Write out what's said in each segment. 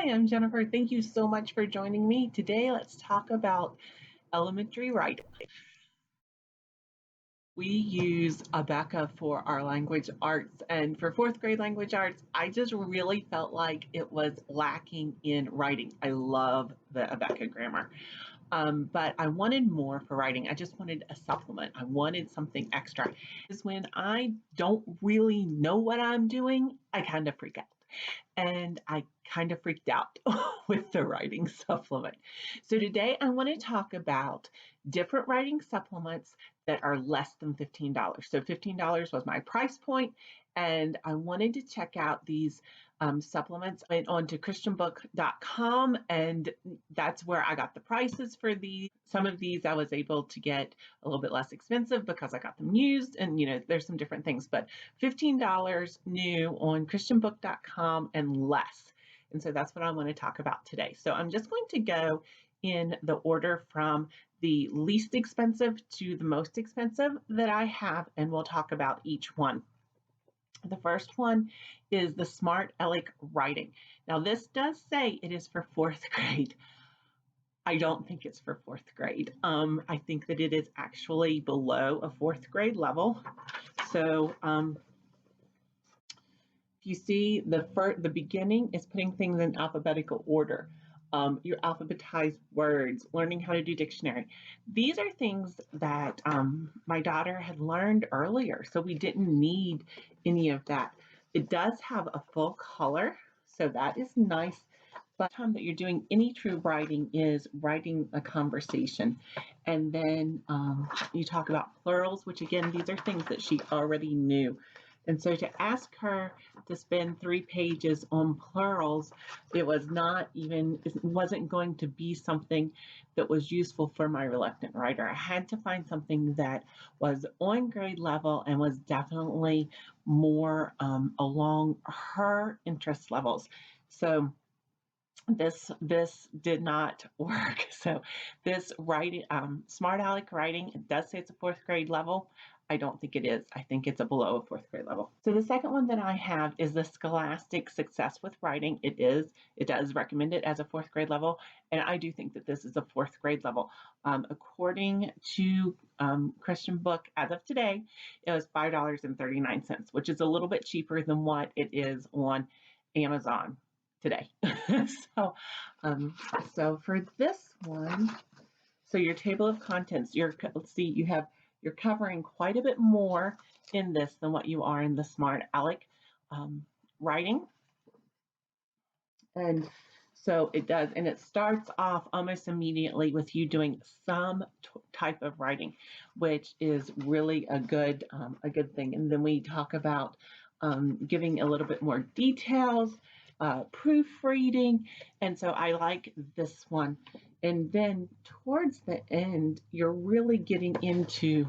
Hi, I'm Jennifer. Thank you so much for joining me. Today, let's talk about elementary writing. We use Abeka for our language arts, and for fourth grade language arts, I just really felt like it was lacking in writing. I love the Abeka grammar, but I wanted more for writing. I just wanted a supplement. I wanted something extra. Is when I don't really know what I'm doing, I kind of freak out. And I kind of freaked out with the writing supplement. So today I want to talk about different writing supplements that are less than $15. So $15 was my price point, and I wanted to check out these supplements. I went on to christianbook.com, and that's where I got the prices for these. Some of these I was able to get a little bit less expensive because I got them used, and there's some different things, but $15 new on christianbook.com and less. And so that's what I want to talk about today. So I'm just going to go in the order from the least expensive to the most expensive that I have, and we'll talk about each one. The first one is the Smart Alec Writing. Now, this does say it is for fourth grade. I don't think it's for fourth grade. I think that it is actually below a fourth grade level. So you see the beginning is putting things in alphabetical order. Your alphabetized words, learning how to do dictionary. These are things that my daughter had learned earlier, so we didn't need any of that. It does have a full color, so that is nice. But the time that you're doing any true writing is writing a conversation. And then you talk about plurals, which again, these are things that she already knew. And so to ask her to spend 3 pages on plurals, it wasn't going to be something that was useful for my reluctant writer. I had to find something that was on grade level and was definitely more along her interest levels. So this did not work. So this writing, Smart Alec Writing, it does say it's a fourth grade level. I don't think it is. I think it's a below a fourth grade level. So the second one that I have is the Scholastic Success with Writing. It does recommend it as a fourth grade level, and I do think that this is a fourth grade level. According to Christian Book, as of today, it was $5.39, which is a little bit cheaper than what it is on Amazon today. so, so for this one, so your table of contents, let's see, you're covering quite a bit more in this than what you are in the Smart Alec Writing. And so it does, and it starts off almost immediately with you doing some type of writing, which is really a good thing. And then we talk about giving a little bit more details, proofreading, and so I like this one. And then towards the end, you're really getting into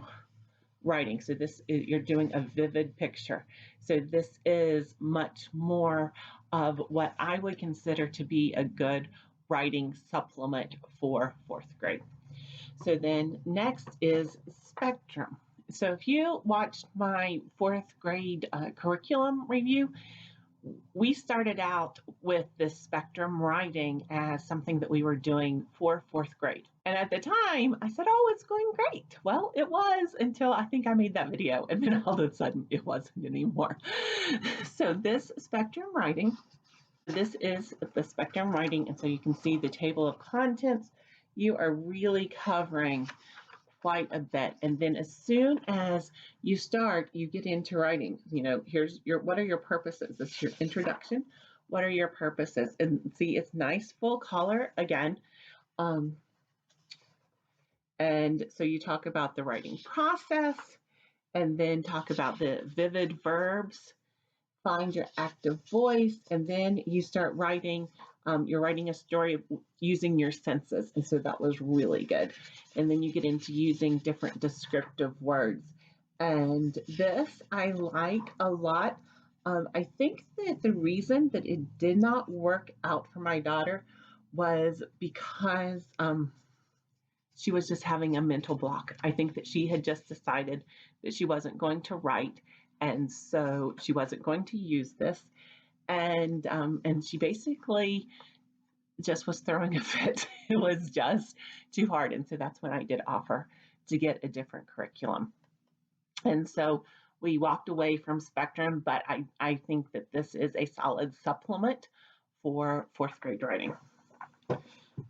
writing. So you're doing a vivid picture. So this is much more of what I would consider to be a good writing supplement for fourth grade. So then next is Spectrum. So if you watched my fourth grade curriculum review, we started out with this Spectrum writing as something that we were doing for fourth grade. And at the time, I said, oh, it's going great. Well, it was until I think I made that video, and then all of a sudden it wasn't anymore. So this Spectrum writing, this is the Spectrum writing, and so you can see the table of contents. You are really covering quite a bit. And then as soon as you start, you get into writing. Here's what are your purposes? This is your introduction. What are your purposes? And see, it's nice full color again. And so you talk about the writing process, and then talk about the vivid verbs, find your active voice, and then you start writing. You're writing a story using your senses, and so that was really good. And then you get into using different descriptive words. And this I like a lot. I think that the reason that it did not work out for my daughter was because she was just having a mental block. I think that she had just decided that she wasn't going to write, and so she wasn't going to use this. And she basically just was throwing a fit. It was just too hard. And so that's when I did offer to get a different curriculum. And so we walked away from Spectrum, but I think that this is a solid supplement for fourth grade writing.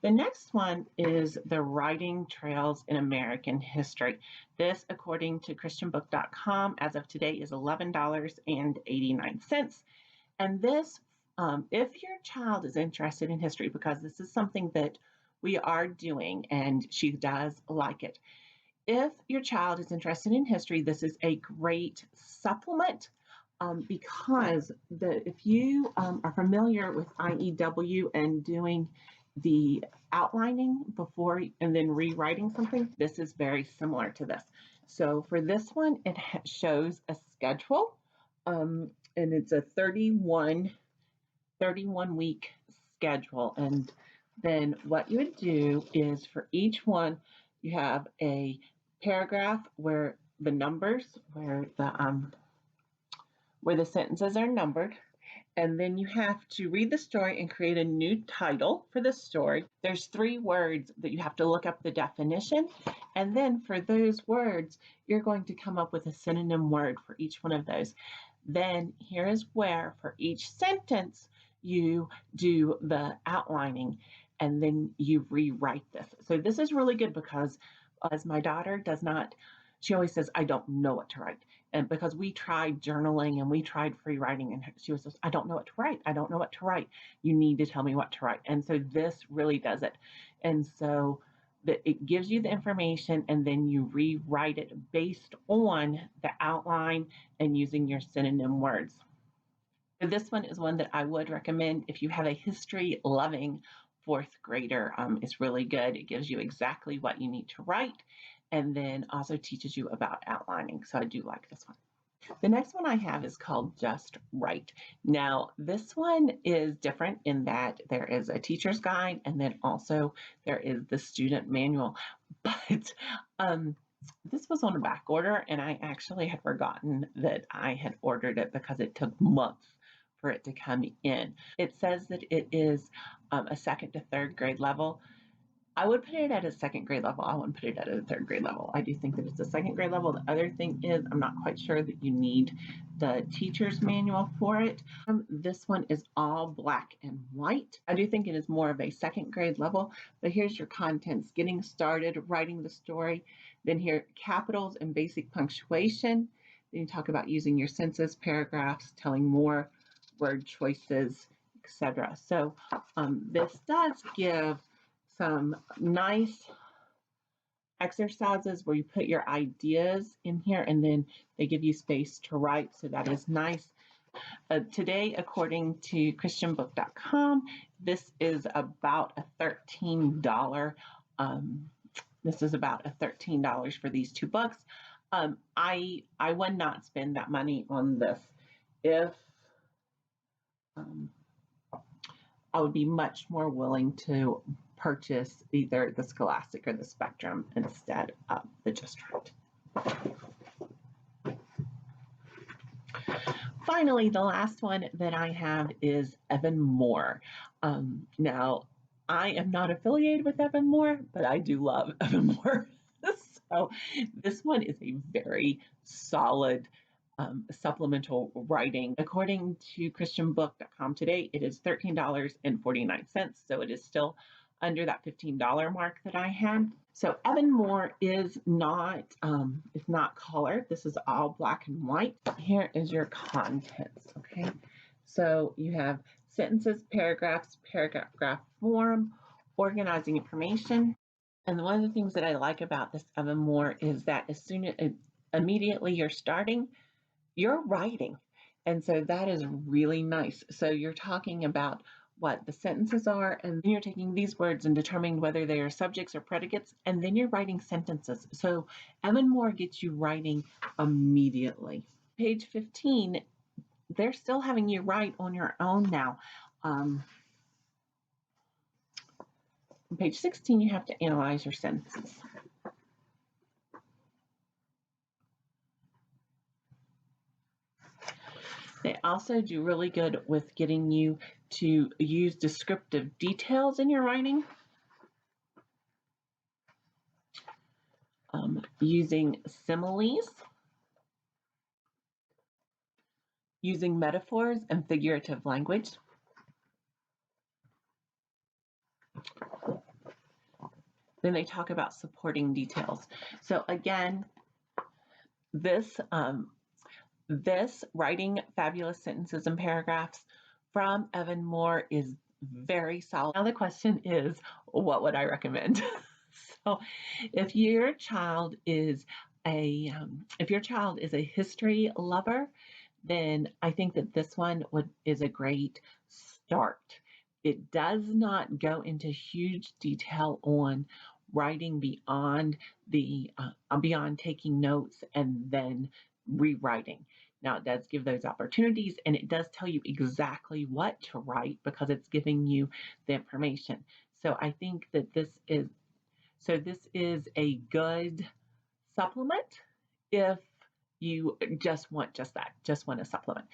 The next one is the Writing Trails in American History. This, according to christianbook.com, as of today is $11.89. And this, if your child is interested in history, because this is something that we are doing and she does like it. If your child is interested in history, this is a great supplement because if you are familiar with IEW and doing the outlining before and then rewriting something, this is very similar to this. So for this one, it shows a schedule, and it's a 31 week schedule. And then what you would do is for each one, you have a paragraph where the numbers, where the sentences are numbered, and then you have to read the story and create a new title for the story. There's 3 words that you have to look up the definition, and then for those words, you're going to come up with a synonym word for each one of those. Then here is where for each sentence you do the outlining and then you rewrite this. So this is really good because as my daughter does not, she always says, I don't know what to write. And because we tried journaling and we tried free writing, and she was just, I don't know what to write. I don't know what to write. You need to tell me what to write. And so this really does it. And so it gives you the information and then you rewrite it based on the outline and using your synonym words. So this one is one that I would recommend if you have a history loving fourth grader. It's really good. It gives you exactly what you need to write and then also teaches you about outlining. So I do like this one. The next one I have is called Just Right. Now, this one is different in that there is a teacher's guide and then also there is the student manual. But this was on a back order and I actually had forgotten that I had ordered it because it took months for it to come in. It says that it is a second to third grade level. I would put it at a second grade level. I wouldn't put it at a third grade level. I do think that it's a second grade level. The other thing is I'm not quite sure that you need the teacher's manual for it. This one is all black and white. I do think it is more of a second grade level, but here's your contents: getting started, writing the story. Then here, capitals and basic punctuation. Then you talk about using your sentences, paragraphs, telling more, word choices, etc. So this does give some nice exercises where you put your ideas in here and then they give you space to write. So that is nice. Today, according to christianbook.com, this is about a $13. This is about a $13 for these 2 books. I would not spend that money on this if I would be much more willing to purchase either the Scholastic or the Spectrum instead of the Just Right. Finally, the last one that I have is Evan Moor. Now, I am not affiliated with Evan Moor, but I do love Evan Moor. So this one is a very solid supplemental writing. According to christianbook.com today, it is $13.49. So it is still under that $15 mark that I had. So Evan Moor is not colored. This is all black and white. Here is your contents. Okay. So you have sentences, paragraphs, paragraph form, organizing information. And one of the things that I like about this Evan Moor is that immediately you're starting, you're writing. And so that is really nice. So you're talking about what the sentences are, and then you're taking these words and determining whether they are subjects or predicates, and then you're writing sentences. So Evan Moor gets you writing immediately. Page 15, they're still having you write on your own now. On page 16, you have to analyze your sentences. They also do really good with getting you to use descriptive details in your writing, using similes, using metaphors and figurative language. Then they talk about supporting details. So again, this writing fabulous sentences and paragraphs from Evan Moor is very solid. Now the question is, what would I recommend? So if your child is a history lover, then I think that this one is a great start. It does not go into huge detail on writing beyond beyond taking notes and then rewriting. Now it does give those opportunities, and it does tell you exactly what to write because it's giving you the information. So I think that this is a good supplement if you just want a supplement.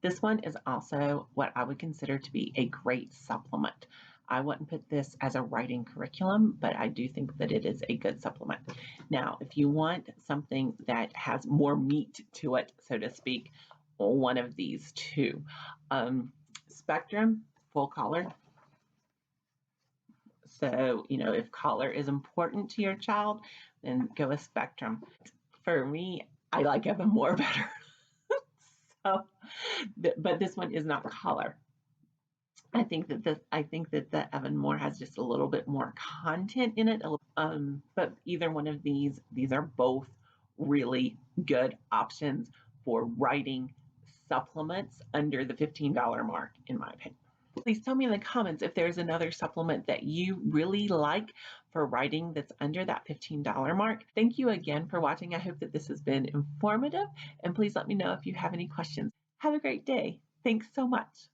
This one is also what I would consider to be a great supplement. I wouldn't put this as a writing curriculum, but I do think that it is a good supplement. Now, if you want something that has more meat to it, so to speak, one of these two. Spectrum, full color. So, if color is important to your child, then go with Spectrum. For me, I like Evan Moor better. So, but this one is not color. I think that the Evan Moor has just a little bit more content in it. But either one of these are both really good options for writing supplements under the $15 mark, in my opinion. Please tell me in the comments if there's another supplement that you really like for writing that's under that $15 mark. Thank you again for watching. I hope that this has been informative, and please let me know if you have any questions. Have a great day. Thanks so much.